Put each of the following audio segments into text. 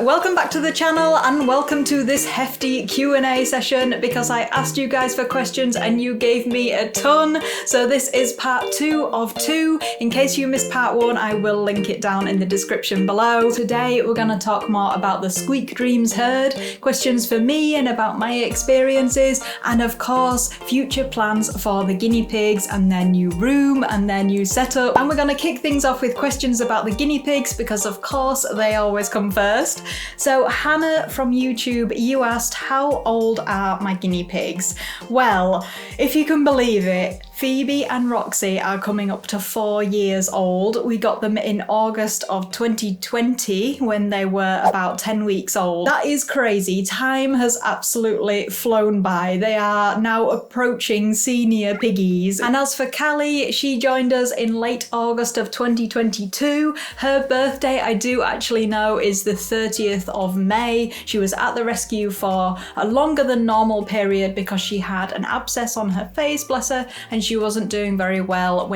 welcome back to the channel and welcome to this hefty Q&A session because I asked you guys for questions and you gave me a ton. So this is part 2 of 2. In case you missed part 1, I will link it down in the description below. Today we're going to talk more about the Squeak Dreams herd, questions for me and about my experiences, and of course future plans for the guinea pigs and their new room and their new setup. And we're going to kick things off with questions about the guinea pigs because of course they always come first. So Hannah from YouTube, you asked, how old are my guinea pigs? Well, if you can believe it, Phoebe and Roxy are coming up to 4 years old. We got them in August of 2020 when they were about 10 weeks old. That is crazy. Time has absolutely flown by. They are now approaching senior piggies. And as for Callie, she joined us in late August of 2022. Her birthday, I do actually know, is the 30th of May. She was at the rescue for a longer than normal period because she had an abscess on her face, bless her, and she wasn't doing very well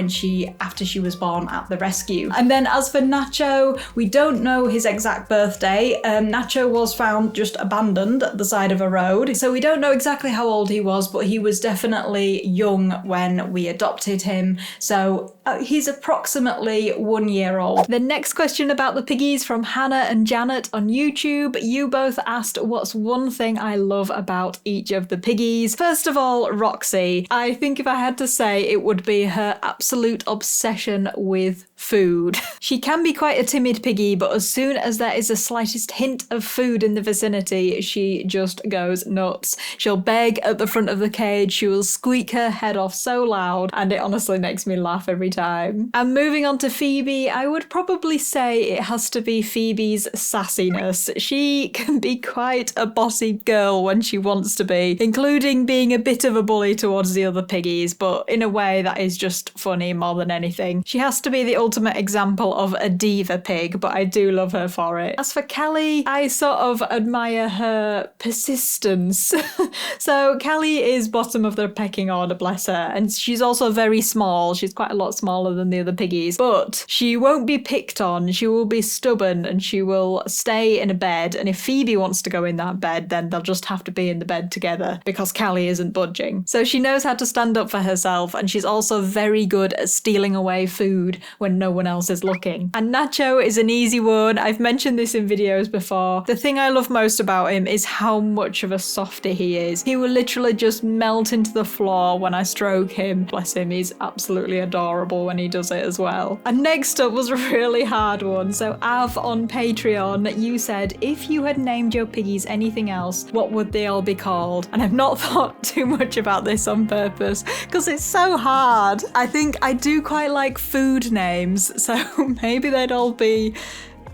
after she was born at the rescue. And then as for Nacho, we don't know his exact birthday. Nacho was found just abandoned at the side of a road, so we don't know exactly how old he was, but he was definitely young when we adopted him, so he's approximately 1 year old. The next question about the piggies from Hannah and Janet on YouTube. You both asked what's one thing I love about each of the piggies. First of all, Roxy. I think if I had to say, it would be her absolute obsession with food. She can be quite a timid piggy, but as soon as there is the slightest hint of food in the vicinity, she just goes nuts. She'll beg at the front of the cage, she will squeak her head off so loud, and it honestly makes me laugh every time. And moving on to Phoebe, I would probably say it has to be Phoebe's sassiness. She can be quite a bossy girl when she wants to be, including being a bit of a bully towards the other piggies, but in a way that is just funny more than anything. She has to be the ultimate example of a diva pig, but I do love her for it. As for Callie, I sort of admire her persistence. So Callie is bottom of the pecking order, bless her, and she's also very small. She's quite a lot smaller than the other piggies, but she won't be picked on. She will be stubborn and she will stay in a bed, and if Phoebe wants to go in that bed, then they'll just have to be in the bed together because Callie isn't budging. So she knows how to stand up for herself, and she's also very good at stealing away food when no one else is looking. And Nacho is an easy one. I've mentioned this in videos before. The thing I love most about him is how much of a softie he is. He will literally just melt into the floor when I stroke him. Bless him, he's absolutely adorable when he does it as well. And next up was a really hard one. So Av on Patreon, you said, if you had named your piggies anything else, what would they all be called? And I've not thought too much about this on purpose because it's so hard. I think I do quite like food names, so maybe they'd all be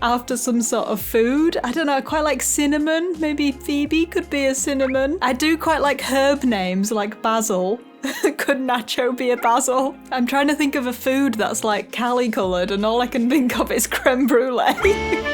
after some sort of food. I don't know, I quite like cinnamon. Maybe Phoebe could be a cinnamon. I do quite like herb names like basil. Could Nacho be a basil? I'm trying to think of a food that's like Callie coloured and all I can think of is creme brulee.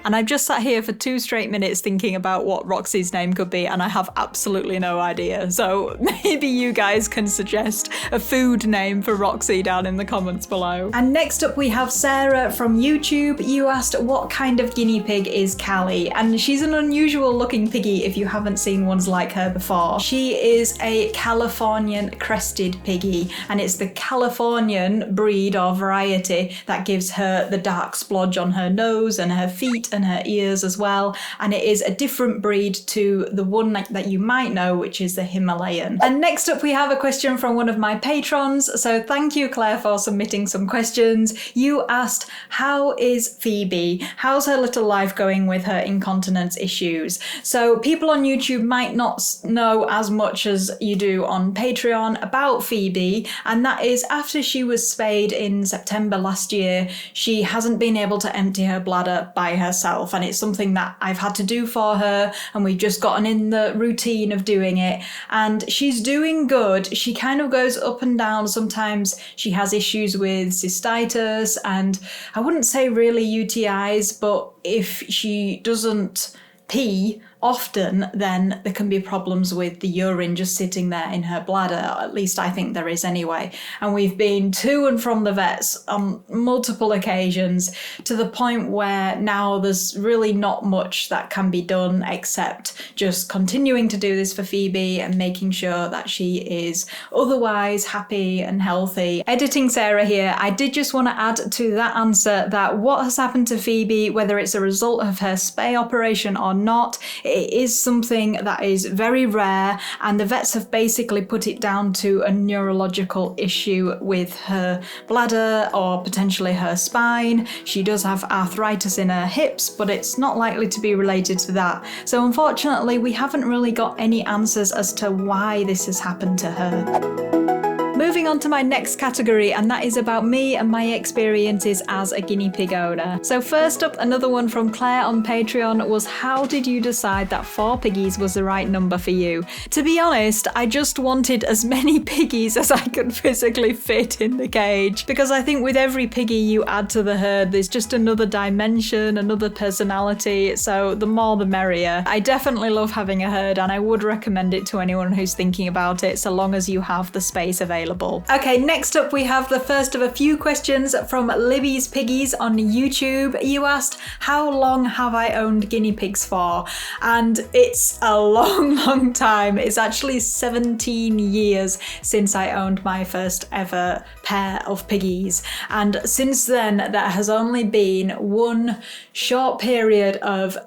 And I've just sat here for 2 straight minutes thinking about what Roxy's name could be, and I have absolutely no idea. So maybe you guys can suggest a food name for Roxy down in the comments below. And next up we have Sarah from YouTube. You asked what kind of guinea pig is Callie, and she's an unusual looking piggy if you haven't seen ones like her before. She is a Californian crested piggy, and it's the Californian breed or variety that gives her the dark splodge on her nose and her feet and her ears as well, and it is a different breed to the one that you might know, which is the Himalayan. And next up we have a question from one of my patrons, so thank you Claire for submitting some questions. You asked, how is Phoebe? How's her little life going with her incontinence issues? So people on YouTube might not know as much as you do on Patreon about Phoebe, and that is after she was spayed in September last year, she hasn't been able to empty her bladder by herself. And it's something that I've had to do for her, and we've just gotten in the routine of doing it, and she's doing good. She kind of goes up and down. Sometimes she has issues with cystitis, and I wouldn't say really UTIs, but if she doesn't pee often, then there can be problems with the urine just sitting there in her bladder. At least I think there is anyway. And we've been to and from the vets on multiple occasions, to the point where now there's really not much that can be done except just continuing to do this for Phoebe and making sure that she is otherwise happy and healthy. Editing Sarah here, I did just want to add to that answer that what has happened to Phoebe, whether it's a result of her spay operation or not, it is something that is very rare, and the vets have basically put it down to a neurological issue with her bladder or potentially her spine. She does have arthritis in her hips, but it's not likely to be related to that. So unfortunately, we haven't really got any answers as to why this has happened to her. Moving on to my next category, and that is about me and my experiences as a guinea pig owner. So first up, another one from Claire on Patreon was, how did you decide that 4 piggies was the right number for you? To be honest, I just wanted as many piggies as I could physically fit in the cage, because I think with every piggy you add to the herd, there's just another dimension, another personality, so the more the merrier. I definitely love having a herd, and I would recommend it to anyone who's thinking about it, so long as you have the space available. Okay, next up we have the first of a few questions from Libby's Piggies on YouTube. You asked, how long have I owned guinea pigs for? And it's a long time. It's actually 17 years since I owned my first ever pair of piggies. And since then, there has only been one short period of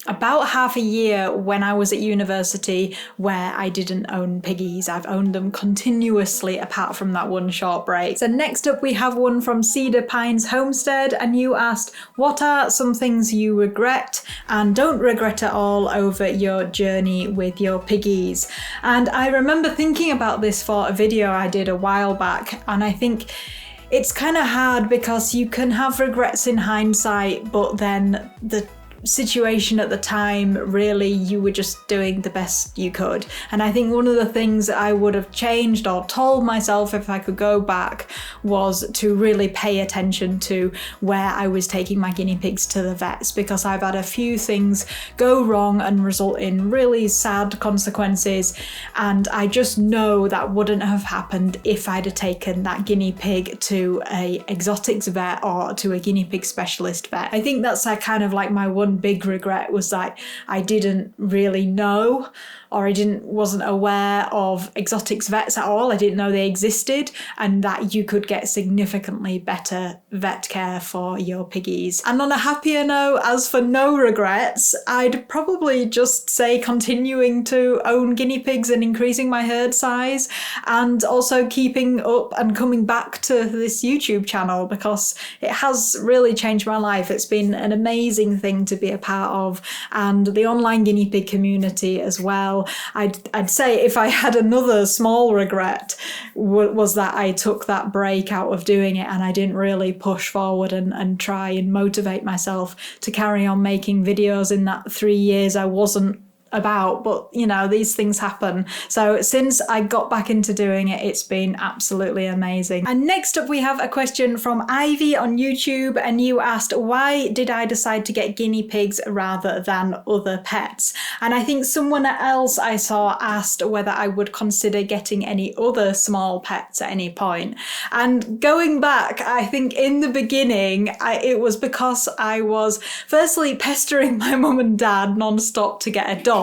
about half a year when I was at university where I didn't own piggies. I've owned them continuously apart from that one short break. So next up we have one from Cedar Pines Homestead, and you asked, what are some things you regret and don't regret at all over your journey with your piggies? And I remember thinking about this for a video I did a while back, and I think it's kind of hard because you can have regrets in hindsight, but then the situation at the time, really, you were just doing the best you could. And I think one of the things I would have changed or told myself if I could go back was to really pay attention to where I was taking my guinea pigs to the vets, because I've had a few things go wrong and result in really sad consequences, and I just know that wouldn't have happened if I'd have taken that guinea pig to a exotics vet or to a guinea pig specialist vet. I think that's kind of like my one big regret, was that I didn't really know, or I wasn't aware of exotics vets at all. I didn't know they existed, and that you could get significantly better vet care for your piggies. And on a happier note, as for no regrets, I'd probably just say continuing to own guinea pigs and increasing my herd size, and also keeping up and coming back to this YouTube channel, because it has really changed my life. It's been an amazing thing to be a part of, and the online guinea pig community as well. I'd say if I had another small regret was that I took that break out of doing it, and I didn't really push forward and try and motivate myself to carry on making videos in that 3 years I wasn't about. But you know, these things happen. So since I got back into doing it, it's been absolutely amazing. And next up we have a question from Ivy on YouTube, and you asked, why did I decide to get guinea pigs rather than other pets? And I think someone else I saw asked whether I would consider getting any other small pets at any point. And going back, I think in the beginning it was because I was firstly pestering my mum and dad non-stop to get a dog,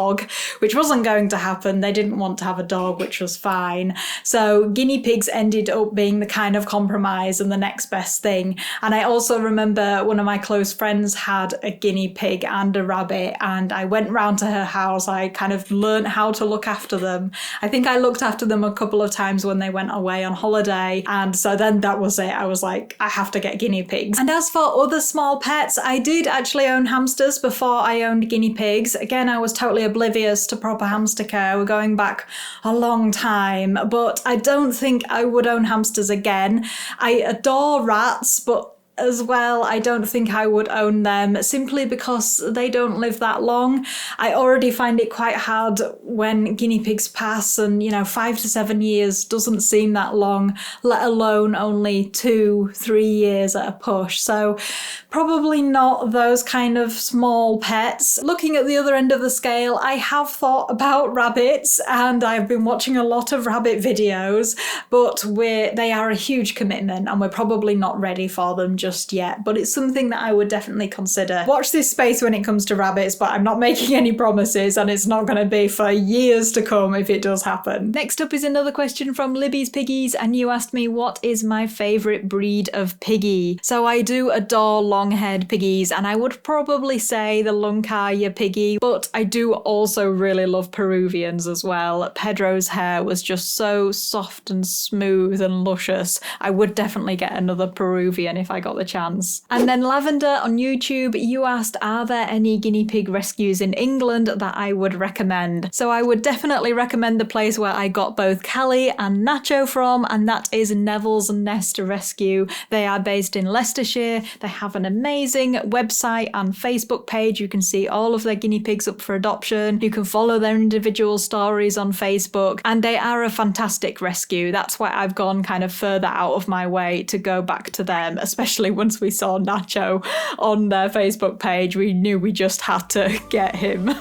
which wasn't going to happen. They didn't want to have a dog, which was fine. So guinea pigs ended up being the kind of compromise and the next best thing. And I also remember one of my close friends had a guinea pig and a rabbit, and I went round to her house. I kind of learned how to look after them. I think I looked after them a couple of times when they went away on holiday, and so then that was it. I was like, I have to get guinea pigs. And as for other small pets, I did actually own hamsters before I owned guinea pigs. Again, I was totally oblivious to proper hamster care. We're going back a long time, but I don't think I would own hamsters again. I adore rats, but as well, I don't think I would own them simply because they don't live that long. I already find it quite hard when guinea pigs pass, and 5 to 7 years doesn't seem that long, let alone only 2-3 years at a push. So probably not those kind of small pets. Looking at the other end of the scale, I have thought about rabbits, and I've been watching a lot of rabbit videos, but they are a huge commitment and we're probably not ready for them just yet, but it's something that I would definitely consider. Watch this space when it comes to rabbits, but I'm not making any promises, and it's not going to be for years to come if it does happen. Next up is another question from Libby's Piggies, and you asked me what is my favourite breed of piggie. So I do adore long-haired piggies, and I would probably say the Lunkaya piggie, but I do also really love Peruvians as well. Pedro's hair was just so soft and smooth and luscious. I would definitely get another Peruvian if I got the chance. And then Lavender on YouTube, you asked, are there any guinea pig rescues in England that I would recommend? So I would definitely recommend the place where I got both Callie and Nacho from, and that is Neville's Nest Rescue. They are based in Leicestershire. They have an amazing website and Facebook page. You can see all of their guinea pigs up for adoption. You can follow their individual stories on Facebook, and they are a fantastic rescue. That's why I've gone kind of further out of my way to go back to them, especially once we saw Nacho on their Facebook page. We knew we just had to get him.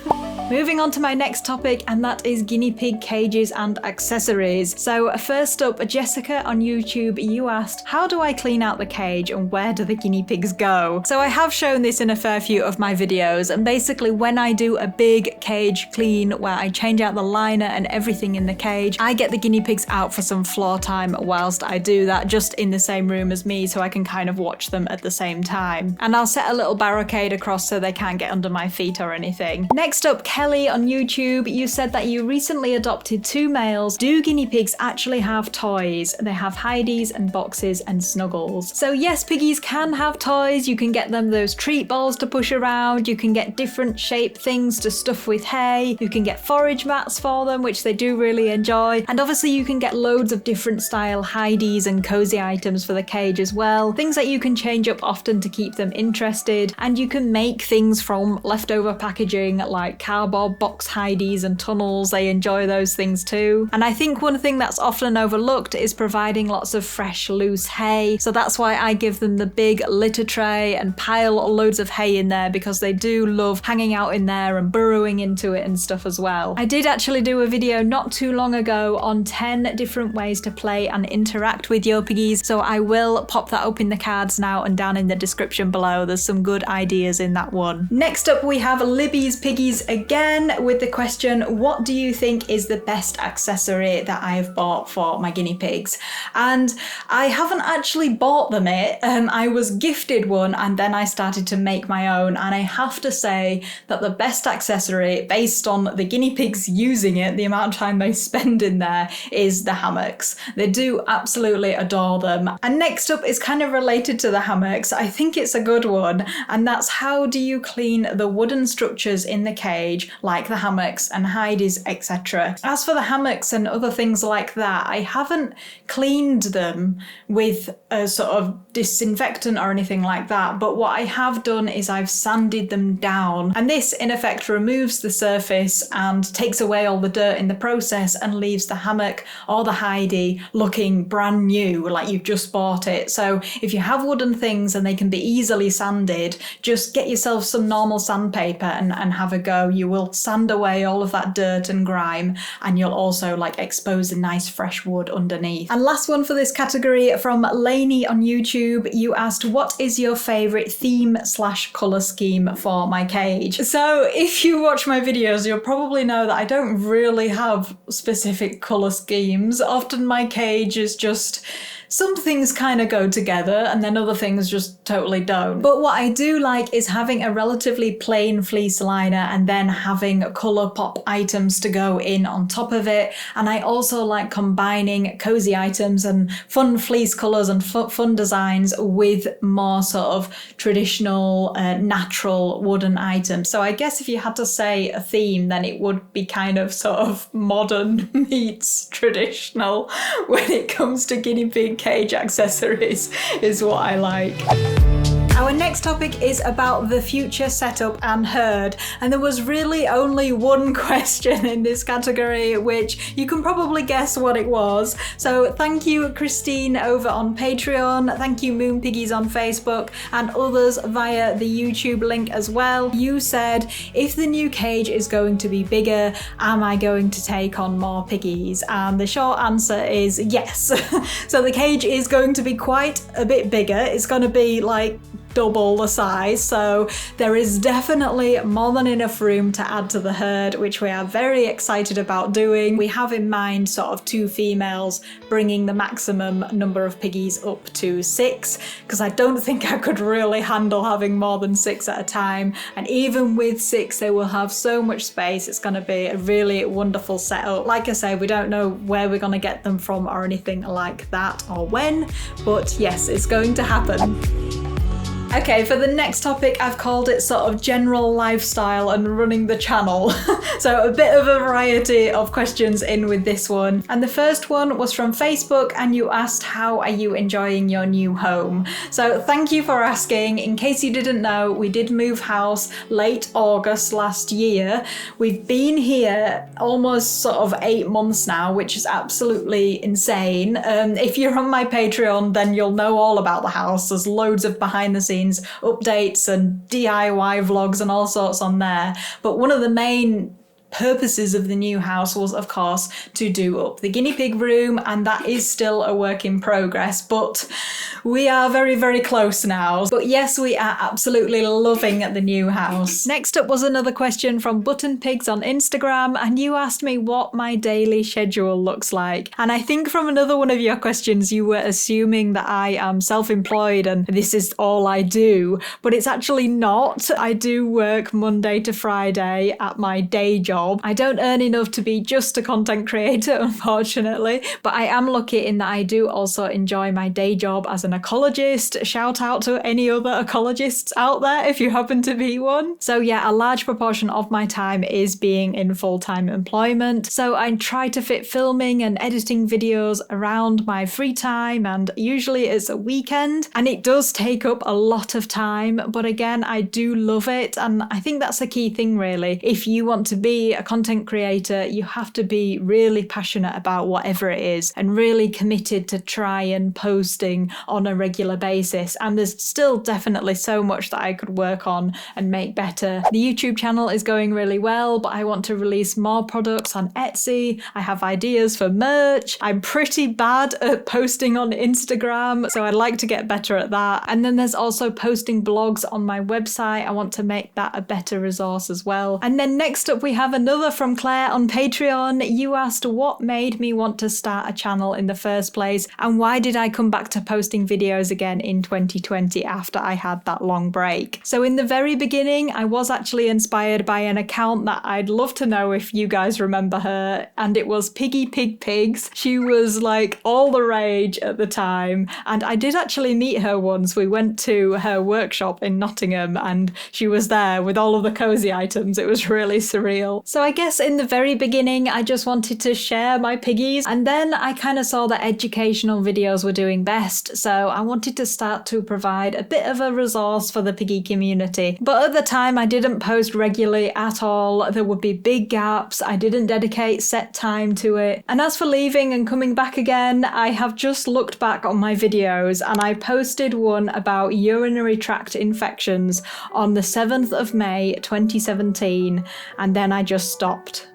Moving on to my next topic, and that is guinea pig cages and accessories. So first up, Jessica on YouTube, you asked, how do I clean out the cage and where do the guinea pigs go? So I have shown this in a fair few of my videos, and basically when I do a big cage clean where I change out the liner and everything in the cage, I get the guinea pigs out for some floor time whilst I do that, just in the same room as me, so I can kind of watch them at the same time. And I'll set a little barricade across so they can't get under my feet or anything. Next up, Kelly on YouTube, you said that you recently adopted 2 males. Do guinea pigs actually have toys? They have hideys and boxes and snuggles. So yes, piggies can have toys. You can get them those treat balls to push around. You can get different shaped things to stuff with hay. You can get forage mats for them, which they do really enjoy. And obviously you can get loads of different style hideys and cozy items for the cage as well. Things that you can change up often to keep them interested. And you can make things from leftover packaging like cardboard box hideys and tunnels. They enjoy those things too. And I think one thing that's often overlooked is providing lots of fresh loose hay. So that's why I give them the big litter tray and pile loads of hay in there, because they do love hanging out in there and burrowing into it and stuff as well. I did actually do a video not too long ago on 10 different ways to play and interact with your piggies, so I will pop that up in the cards now and down in the description below. There's some good ideas in that one. Next up we have Libby's Piggies again with the question, what do you think is the best accessory that I've bought for my guinea pigs? And I haven't actually bought them it. I was gifted one and then I started to make my own, and I have to say that the best accessory, based on the guinea pigs using it, the amount of time they spend in there, is the hammocks. They do absolutely adore them. And next up is kind of related to the hammocks. I think it's a good one, and that's, how do you clean the wooden structures in the cage, like the hammocks and hideys, etc. As for the hammocks and other things like that, I haven't cleaned them with a sort of disinfectant or anything like that, but what I have done is I've sanded them down, and this in effect removes the surface and takes away all the dirt in the process and leaves the hammock or the hidey looking brand new, like you've just bought it. So if you have wooden things and they can be easily sanded, just get yourself some normal sandpaper and have a go. You will sand away all of that dirt and grime, and you'll also like expose a nice fresh wood underneath. And last one for this category, from Lainey on YouTube, you asked, what is your favourite theme/colour scheme for my cage? So if you watch my videos, you'll probably know that I don't really have specific colour schemes. Often my cage is just, some things kind of go together and then other things just totally don't. But what I do like is having a relatively plain fleece liner and then having colour pop items to go in on top of it. And I also like combining cozy items and fun fleece colours and fun designs with more sort of traditional, natural wooden items. So I guess if you had to say a theme, then it would be kind of sort of modern meets traditional when it comes to guinea pig cage accessories, is what I like. Our next topic is about the future setup and herd, and there was really only one question in this category, which you can probably guess what it was. So thank you Christine over on Patreon, thank you Moon Piggies on Facebook, and others via the YouTube link as well. You said, if the new cage is going to be bigger, am I going to take on more piggies? And the short answer is yes. So the cage is going to be quite a bit bigger. It's going to be like double the size, so there is definitely more than enough room to add to the herd, which we are very excited about doing. We have in mind sort of 2 females, bringing the maximum number of piggies up to 6, because I don't think I could really handle having more than 6 at a time, and even with 6 they will have so much space. It's going to be a really wonderful setup. Like I say, we don't know where we're going to get them from or anything like that or when, but yes, it's going to happen. Okay, for the next topic, I've called it sort of general lifestyle and running the channel. So a bit of a variety of questions in with this one. And the first one was from Facebook, and you asked, how are you enjoying your new home? So thank you for asking. In case you didn't know, we did move house late August last year. We've been here almost sort of 8 months now, which is absolutely insane. If you're on my Patreon, then you'll know all about the house. There's loads of behind the scenes updates and DIY vlogs and all sorts on there. But one of the main purposes of the new house was, of course, to do up the guinea pig room, and that is still a work in progress, but we are very, very close now. But yes, we are absolutely loving the new house. Next up was another question from Button Pigs on Instagram, and you asked me what my daily schedule looks like. And I think from another one of your questions, you were assuming that I am self-employed and this is all I do, but it's actually not. I do work Monday to Friday at my day job. I don't earn enough to be just a content creator, unfortunately, but I am lucky in that I do also enjoy my day job as an ecologist. Shout out to any other ecologists out there if you happen to be one. So yeah, a large proportion of my time is being in full-time employment. So I try to fit filming and editing videos around my free time, and usually it's a weekend, and it does take up a lot of time, but again, I do love it, and I think that's the key thing really. If you want to be a content creator, you have to be really passionate about whatever it is and really committed to try and posting on a regular basis. And there's still definitely so much that I could work on and make better. The YouTube channel is going really well, but I want to release more products on Etsy. I have ideas for merch. I'm pretty bad at posting on Instagram, so I'd like to get better at that. And then there's also posting blogs on my website. I want to make that a better resource as well. And then next up we have another from Claire on Patreon. You asked what made me want to start a channel in the first place, and why did I come back to posting videos again in 2020 after I had that long break. So in the very beginning, I was actually inspired by an account that I'd love to know if you guys remember her, and it was Piggy Pig Pigs. She was like all the rage at the time, and I did actually meet her once. We went to her workshop in Nottingham and she was there with all of the cozy items. It was really surreal. So I guess in the very beginning, I just wanted to share my piggies, and then I kind of saw that educational videos were doing best, so I wanted to start to provide a bit of a resource for the piggy community. But at the time, I didn't post regularly at all. There would be big gaps. I didn't dedicate set time to it. And as for leaving and coming back again, I have just looked back on my videos, and I posted one about urinary tract infections on the 7th of May 2017, and then I just stopped.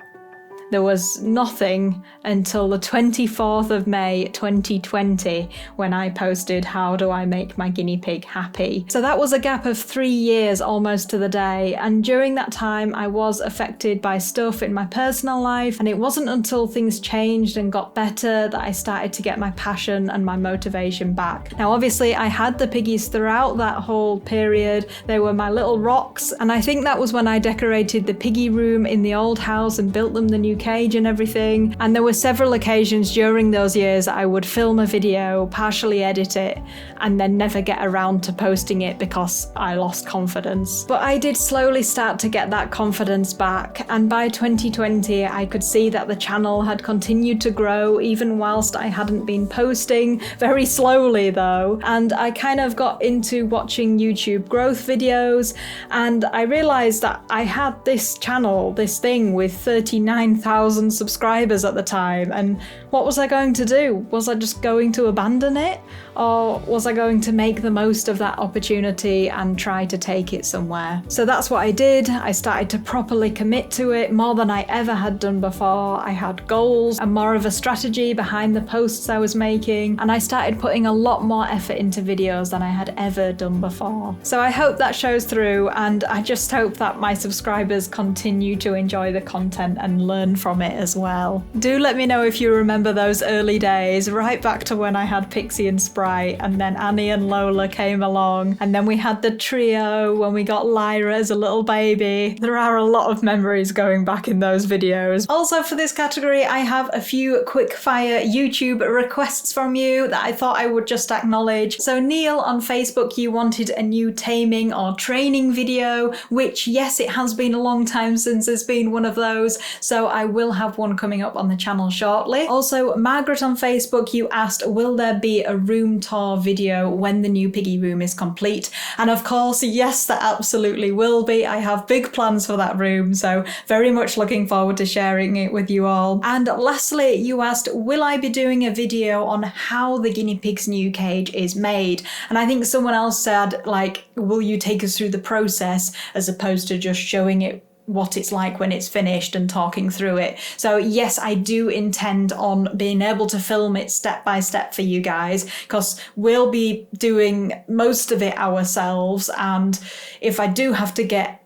There was nothing until the 24th of May 2020 when I posted how do I make my guinea pig happy. So that was a gap of 3 years almost to the day, and during that time I was affected by stuff in my personal life, and it wasn't until things changed and got better that I started to get my passion and my motivation back. Now obviously I had the piggies throughout that whole period. They were my little rocks, and I think that was when I decorated the piggy room in the old house and built them the new cage and everything. And there were several occasions during those years I would film a video, partially edit it, and then never get around to posting it because I lost confidence. But I did slowly start to get that confidence back, and by 2020 I could see that the channel had continued to grow even whilst I hadn't been posting, very slowly though, and I kind of got into watching YouTube growth videos, and I realised that I had this channel, this thing with 39,000 subscribers at the time, and what was I going to do? Was I just going to abandon it? Or was I going to make the most of that opportunity and try to take it somewhere? So that's what I did. I started to properly commit to it more than I ever had done before. I had goals and more of a strategy behind the posts I was making, and I started putting a lot more effort into videos than I had ever done before. So I hope that shows through, and I just hope that my subscribers continue to enjoy the content and learn from it as well. Do let me know if you remember those early days, right back to when I had Pixie and Sprite, and then Annie and Lola came along, and then we had the trio when we got Lyra as a little baby. There are a lot of memories going back in those videos. Also for this category, I have a few quick fire YouTube requests from you that I thought I would just acknowledge. So Neil on Facebook, you wanted a new taming or training video, which yes, it has been a long time since there's been one of those, so I will have one coming up on the channel shortly. Also, Margaret on Facebook, you asked, will there be a room tour video when the new piggy room is complete? And of course, yes, there absolutely will be. I have big plans for that room, so very much looking forward to sharing it with you all. And lastly, you asked, will I be doing a video on how the guinea pig's new cage is made? And I think someone else said, like, will you take us through the process as opposed to just showing it what it's like when it's finished and talking through it. So yes, I do intend on being able to film it step by step for you guys, because we'll be doing most of it ourselves, and if I do have to get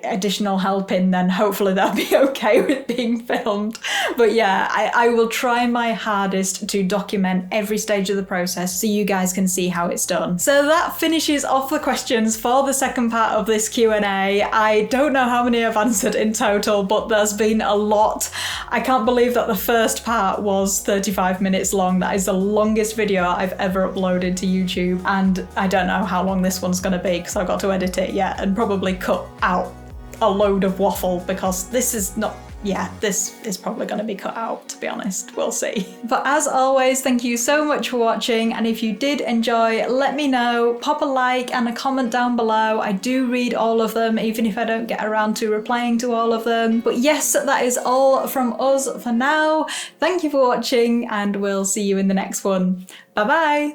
additional help in, then hopefully they'll be okay with being filmed. But yeah, I will try my hardest to document every stage of the process so you guys can see how it's done. So that finishes off the questions for the second part of this Q&A. I don't know how many I've answered in total, but there's been a lot. I can't believe that the first part was 35 minutes long. That is the longest video I've ever uploaded to YouTube, and I don't know how long this one's going to be because I've got to edit it yet and probably cut out a load of waffle, because this is not, yeah, this is probably going to be cut out, to be honest. We'll see. But as always, thank you so much for watching, and if you did enjoy, let me know. Pop a like and a comment down below. I do read all of them, even if I don't get around to replying to all of them. But yes, that is all from us for now. Thank you for watching, and we'll see you in the next one. Bye bye!